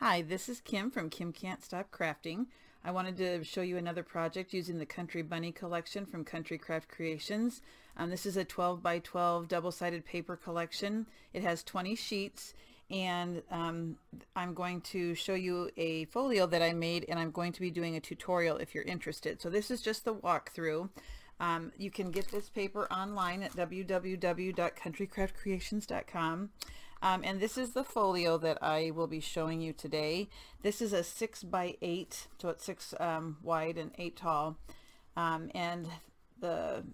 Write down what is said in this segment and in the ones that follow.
Hi, this is Kim from Kim Can't Stop Crafting. I wanted to show you another project using the Country Bunny collection from Country Craft Creations. This is a 12 by 12 double-sided paper collection. It has 20 sheets, and I'm going to show you a folio that I made, and I'm going to be doing a tutorial if you're interested. So this is just the walkthrough. You can get this paper online at www.countrycraftcreations.com. And this is the folio that I will be showing you today. This is a 6 by 8, so it's 6 wide and 8 tall. And the,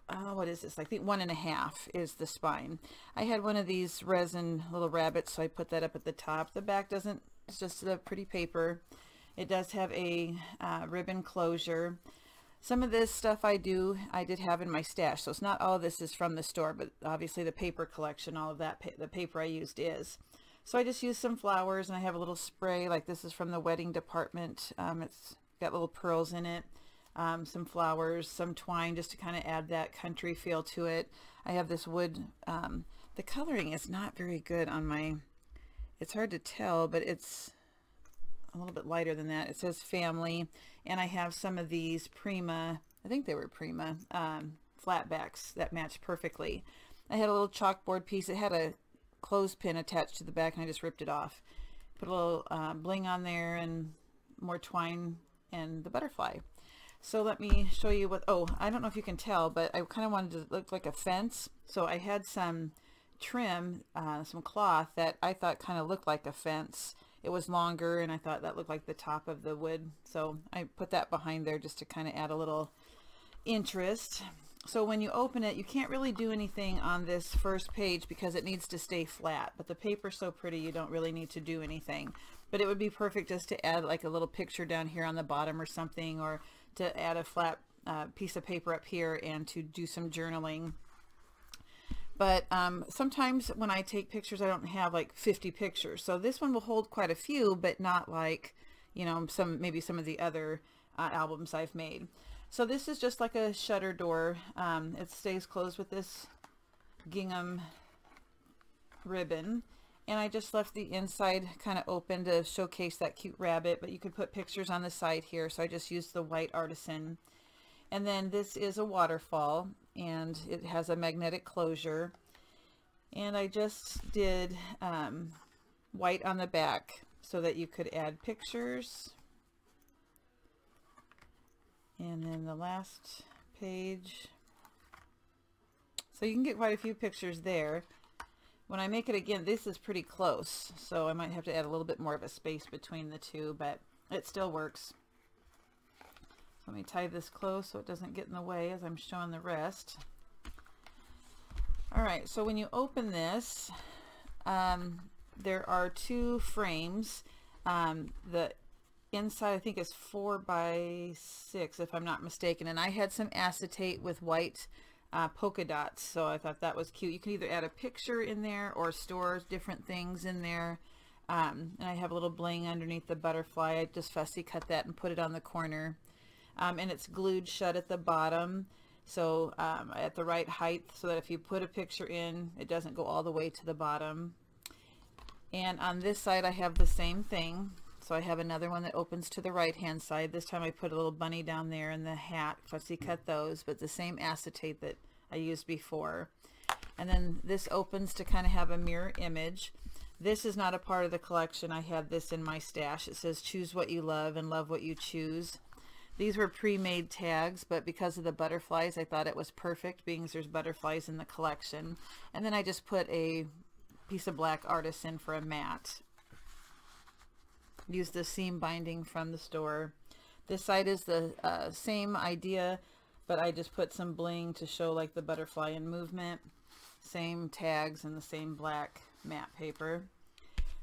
what is this? I think 1.5 is the spine. I had one of these resin little rabbits, so I put that up at the top. The back doesn't, it's just a pretty paper. It does have a ribbon closure. Some of this stuff I did have in my stash, so it's not all this is from the store, but obviously the paper collection, all of that, the paper I used is. So I just used some flowers, and I have a little spray, like this is from the wedding department. It's got little pearls in it, some flowers, some twine, just to kind of add that country feel to it. I have this wood, the coloring is not very good on my, it's hard to tell, but it's a little bit lighter than that. It says family, and I have some of these Prima, I think they were Prima, flatbacks that match perfectly. I had a little chalkboard piece. It had a clothespin attached to the back, and I just ripped it off. Put a little bling on there and more twine and the butterfly. So let me show you what, oh, I don't know if you can tell, but I kind of wanted to look like a fence. So I had some trim, some cloth that I thought kind of looked like a fence. It was longer, and I thought that looked like the top of the wood, so I put that behind there just to kind of add a little interest. So when you open it, you can't really do anything on this first page because it needs to stay flat, but the paper's so pretty you don't really need to do anything. But it would be perfect just to add like a little picture down here on the bottom or something, or to add a flat piece of paper up here and to do some journaling. But sometimes when I take pictures, I don't have like 50 pictures. So this one will hold quite a few, but not like, you know, maybe some of the other albums I've made. So this is just like a shutter door. It stays closed with this gingham ribbon. And I just left the inside kind of open to showcase that cute rabbit, but you could put pictures on the side here. So I just used the white artisan. And then this is a waterfall, and it has a magnetic closure, and I just did white on the back so that you could add pictures. And then the last page, so you can get quite a few pictures there. When I make it again, this is pretty close, so I might have to add a little bit more of a space between the two, but it still works. Let me tie this close so it doesn't get in the way as I'm showing the rest. All right, so when you open this, there are two frames. The inside I think is 4 by 6 if I'm not mistaken, and I had some acetate with white polka dots, so I thought that was cute. You can either add a picture in there or store different things in there. And I have a little bling underneath the butterfly. I just fussy cut that and put it on the corner. And it's glued shut at the bottom, so at the right height, so that if you put a picture in, it doesn't go all the way to the bottom. And on this side I have the same thing, so I have another one that opens to the right hand side. This time I put a little bunny down there and the hat, fussy cut those, but the same acetate that I used before. And then this opens to kind of have a mirror image. This is not a part of the collection. I had this in my stash. It says choose what you love and love what you choose. These were pre-made tags, but because of the butterflies, I thought it was perfect, being there's butterflies in the collection. And then I just put a piece of black artisan for a mat. Use the seam binding from the store. This side is the same idea, but I just put some bling to show like the butterfly in movement. Same tags and the same black matte paper.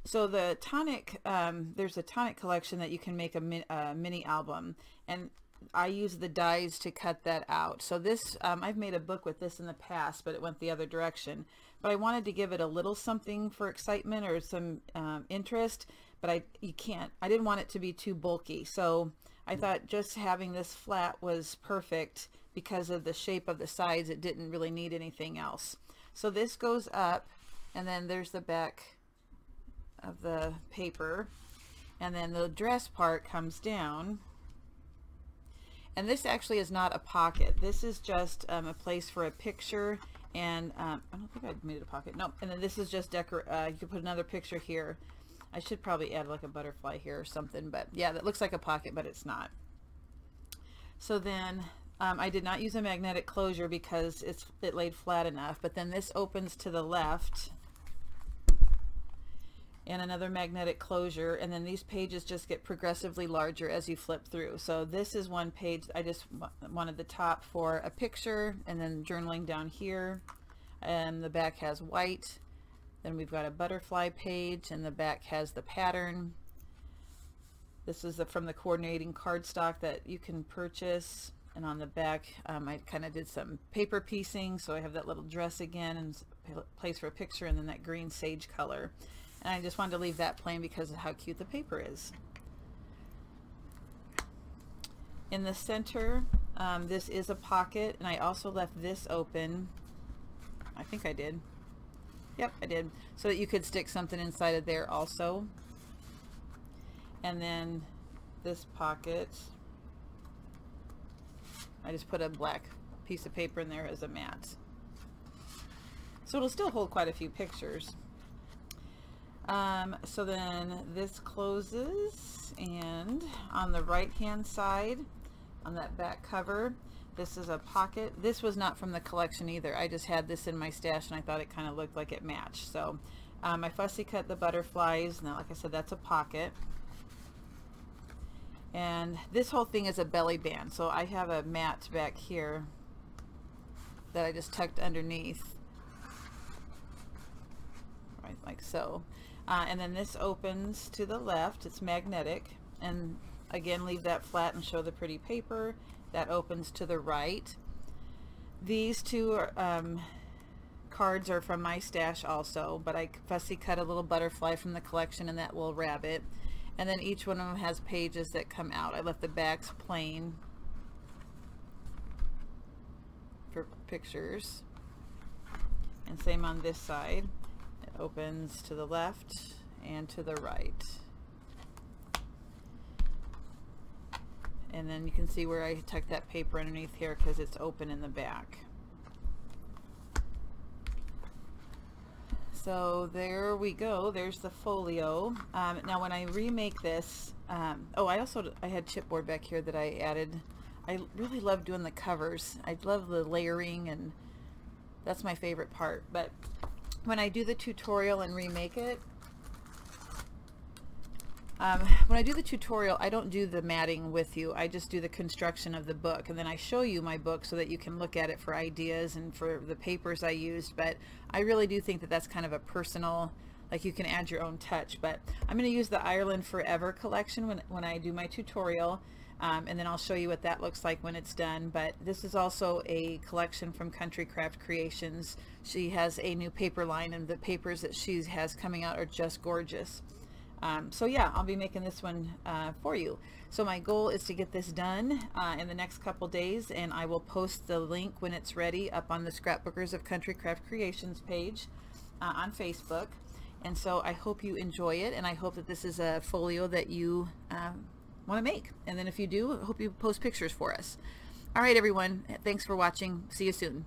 So the tonic, there's a tonic collection that you can make a mini album, and I use the dies to cut that out. So this, I've made a book with this in the past, but it went the other direction. But I wanted to give it a little something for excitement or some interest, but I didn't want it to be too bulky. So I thought just having this flat was perfect because of the shape of the sides. It didn't really need anything else. So this goes up, and then there's the back of the paper, and then the dress part comes down. And this actually is not a pocket. This is just a place for a picture, and I don't think I made it a pocket. No, and then this is just you could put another picture here. I should probably add like a butterfly here or something, but yeah, that looks like a pocket, but it's not. So then I did not use a magnetic closure because it laid flat enough, but then this opens to the left, and another magnetic closure, and then these pages just get progressively larger as you flip through. So this is one page. I just wanted the top for a picture, and then journaling down here, and the back has white. Then we've got a butterfly page, and the back has the pattern. This is from the coordinating cardstock that you can purchase, and on the back I kind of did some paper piecing, so I have that little dress again and place for a picture, and then that green sage color. And I just wanted to leave that plain because of how cute the paper is. In the center, this is a pocket, and I also left this open. I think I did. Yep, I did. So that you could stick something inside of there also. And then this pocket, I just put a black piece of paper in there as a mat. So it'll still hold quite a few pictures. So then this closes, and on the right hand side on that back cover, this is a pocket. This was not from the collection either. I just had this in my stash and I thought it kind of looked like it matched. So I fussy cut the butterflies. Now, like I said, that's a pocket. And this whole thing is a belly band. So I have a mat back here that I just tucked underneath, right, like so. And then this opens to the left. It's magnetic, and again, leave that flat and show the pretty paper. That opens to the right. These two cards are from my stash also, but I fussy cut a little butterfly from the collection and that little rabbit. And then each one of them has pages that come out. I left the backs plain for pictures. And same on this side. It opens to the left and to the right. And then you can see where I tucked that paper underneath here because it's open in the back. So there we go. There's the folio. Now when I remake this, oh, I had chipboard back here that I added. I really love doing the covers. I love the layering, and that's my favorite part. But when I do the tutorial and remake it, when I do the tutorial, I don't do the matting with you. I just do the construction of the book, and then I show you my book so that you can look at it for ideas and for the papers I used. But I really do think that that's kind of a personal, like, you can add your own touch. But I'm going to use the Ireland Forever collection when I do my tutorial, and then I'll show you what that looks like when it's done. But this is also a collection from Country Craft Creations. She has a new paper line, and the papers that she has coming out are just gorgeous. So yeah, I'll be making this one for you. So my goal is to get this done in the next couple days, and I will post the link when it's ready up on the Scrapbookers of Country Craft Creations page on Facebook. And so I hope you enjoy it, and I hope that this is a folio that you want to make. And then if you do, I hope you post pictures for us. All right, everyone, thanks for watching. See you soon.